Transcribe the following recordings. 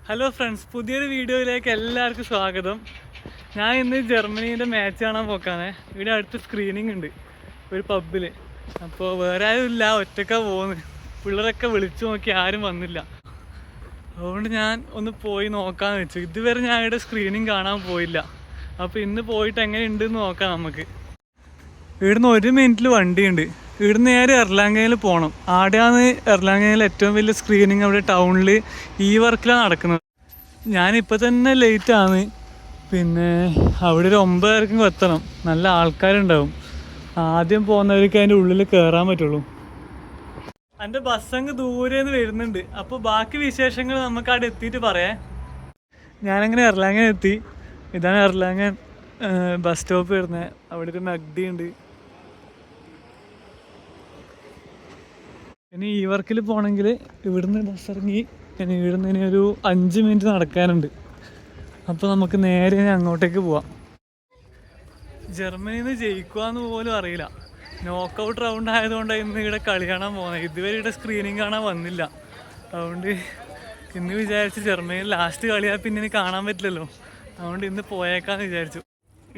Hello friends, പുതിയൊരു വീഡിയോയിലേക്ക് എല്ലാവർക്കും സ്വാഗതം. ഞാൻ ഇന്ന് ജർമ്മനീൻ്റെ മാച്ച് കാണാൻ പോക്കാണ്. ഇവിടെ അടുത്ത് സ്ക്രീനിങ് ഉണ്ട് ഒരു പബ്ബിൽ. അപ്പോൾ വേറെ ആരും ഇല്ല, ഒറ്റക്കാണ് പോകുന്നത്. പിള്ളേരൊക്കെ വിളിച്ചു നോക്കി, ആരും വന്നില്ല. അതുകൊണ്ട് ഞാൻ ഒന്ന് പോയി നോക്കാമെന്ന് വെച്ചു. ഇതുവരെ ഞാൻ ഇവിടെ സ്ക്രീനിങ് കാണാൻ പോയില്ല. അപ്പോൾ ഇന്ന് പോയിട്ട് എങ്ങനെയുണ്ടെന്ന് നോക്കാം നമുക്ക്. ഇവിടുന്ന് 1 മിനിറ്റിൽ വണ്ടിയുണ്ട്. ഇവിടുന്ന് നേരെ എർലാങ്കയിൽ പോകണം. ആടെയാണ് എർലാങ്കയിൽ ഏറ്റവും വലിയ സ്ക്രീനിങ്. അവിടെ ടൗണിൽ ഈ വർക്കിലാണ് നടക്കുന്നത്. ഞാനിപ്പോൾ തന്നെ ലേറ്റാണ്. പിന്നെ അവിടെ ഒരു 9:30 എത്തണം. നല്ല ആൾക്കാരുണ്ടാവും. ആദ്യം പോകുന്നവർക്ക് അതിൻ്റെ ഉള്ളിൽ കയറാൻ പറ്റുള്ളൂ. എൻ്റെ ബസ്സങ്ങ് ദൂരേന്ന് വരുന്നുണ്ട്. അപ്പോൾ ബാക്കി വിശേഷങ്ങൾ നമുക്ക് അവിടെ എത്തിയിട്ട് പറയാം. ഞാനങ്ങനെ എർലാങ്കൻ എത്തി. ഇതാണ് എർലാങ്കൻ ബസ് സ്റ്റോപ്പ് വരുന്നത്. അവിടെ ഒരു മഗ്ഡി ഉണ്ട്. ഇനി ഈ വർക്കിൽ പോകണമെങ്കിൽ ഇവിടുന്ന് ബസ് ഇറങ്ങി ഇവിടുന്ന് ഇനി ഒരു 5 മിനിറ്റ് നടക്കാനുണ്ട്. അപ്പോൾ നമുക്ക് നേരെ അങ്ങോട്ടേക്ക് പോവാം. ജർമ്മനിയിൽ നിന്ന് ജയിക്കുവാന്ന് പോലും അറിയില്ല. നോക്കൗട്ട് റൗണ്ട് ആയതുകൊണ്ടാണ് ഇന്ന് ഇവിടെ കളി കാണാൻ പോകുന്നത്. ഇതുവരെ ഇവിടെ സ്ക്രീനിങ് കാണാൻ വന്നില്ല. അതുകൊണ്ട് ഇന്ന് വിചാരിച്ച് ജർമ്മനിയിൽ ലാസ്റ്റ് കളിയാൽ പിന്നെ ഇനി കാണാൻ പറ്റില്ലല്ലോ. അതുകൊണ്ട് ഇന്ന് പോയേക്കാന്ന് വിചാരിച്ചു.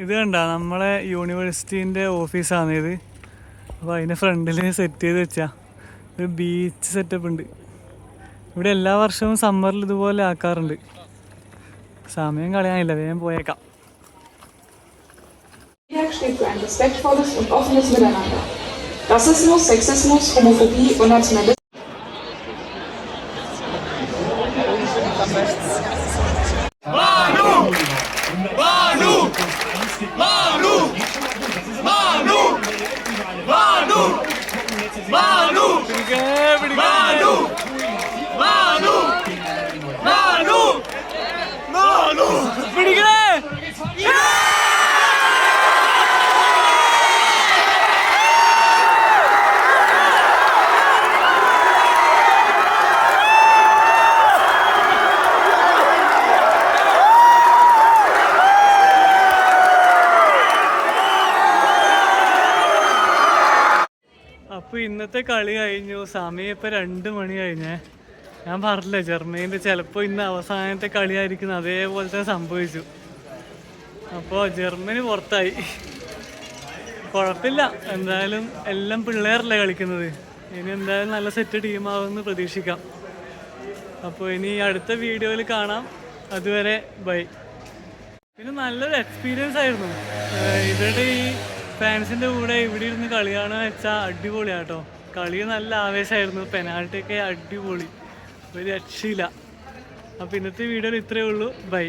ഇത് കണ്ട നമ്മളെ യൂണിവേഴ്സിറ്റീൻ്റെ ഓഫീസാണ് ഇത്. അപ്പോൾ അതിൻ്റെ ഫ്രണ്ടിൽ സെറ്റ് ചെയ്ത് വെച്ചാൽ ഒരു ബീച്ച് സെറ്റപ്പ് ഉണ്ട്. ഇവിടെ എല്ലാ വർഷവും സമ്മറിൽ ഇതുപോലെ ആക്കാറുണ്ട്. സമയം കളയാനില്ല, വേഗം പോയേക്കാം. Steht für ein respektvolles und offenes Miteinander. Rassismus, Sexismus, Homophobie und Nationalismus. Manu! Manu! Manu! Manu! Manu! Manu! Manu! Manu! Manu! Manu! പിടിക്കേ! അപ്പോൾ ഇന്നത്തെ കളി കഴിഞ്ഞു. സമയം ഇപ്പോൾ 2 മണി കഴിഞ്ഞേ. ഞാൻ പറഞ്ഞില്ലേ, ജർമ്മനീൻ്റെ ചിലപ്പോൾ ഇന്ന് അവസാനത്തെ കളിയായിരിക്കും. അതേപോലെ തന്നെ സംഭവിച്ചു. അപ്പോൾ ജർമ്മനി പുറത്തായി. കുഴപ്പമില്ല, എന്തായാലും എല്ലാം പിള്ളേരല്ലേ കളിക്കുന്നത്. ഇനി എന്തായാലും നല്ല സെറ്റ് ടീമാവുമെന്ന് പ്രതീക്ഷിക്കാം. അപ്പോൾ ഇനി അടുത്ത വീഡിയോയിൽ കാണാം. അതുവരെ ബൈ. പിന്നെ നല്ലൊരു എക്സ്പീരിയൻസ് ആയിരുന്നു. ഇവരുടെ ഈ ഫാൻസിൻ്റെ കൂടെ ഇവിടെ ഇരുന്ന് കളി കാണുക വെച്ചാൽ അടിപൊളിയാട്ടോ. കളി നല്ല ആവേശമായിരുന്നു. പെനാൾട്ടിയൊക്കെ അടിപൊളി, ഒരു രക്ഷയില്ല. അപ്പോൾ ഇന്നത്തെ വീഡിയോയിൽ ഇത്രയേ ഉള്ളൂ. ബൈ.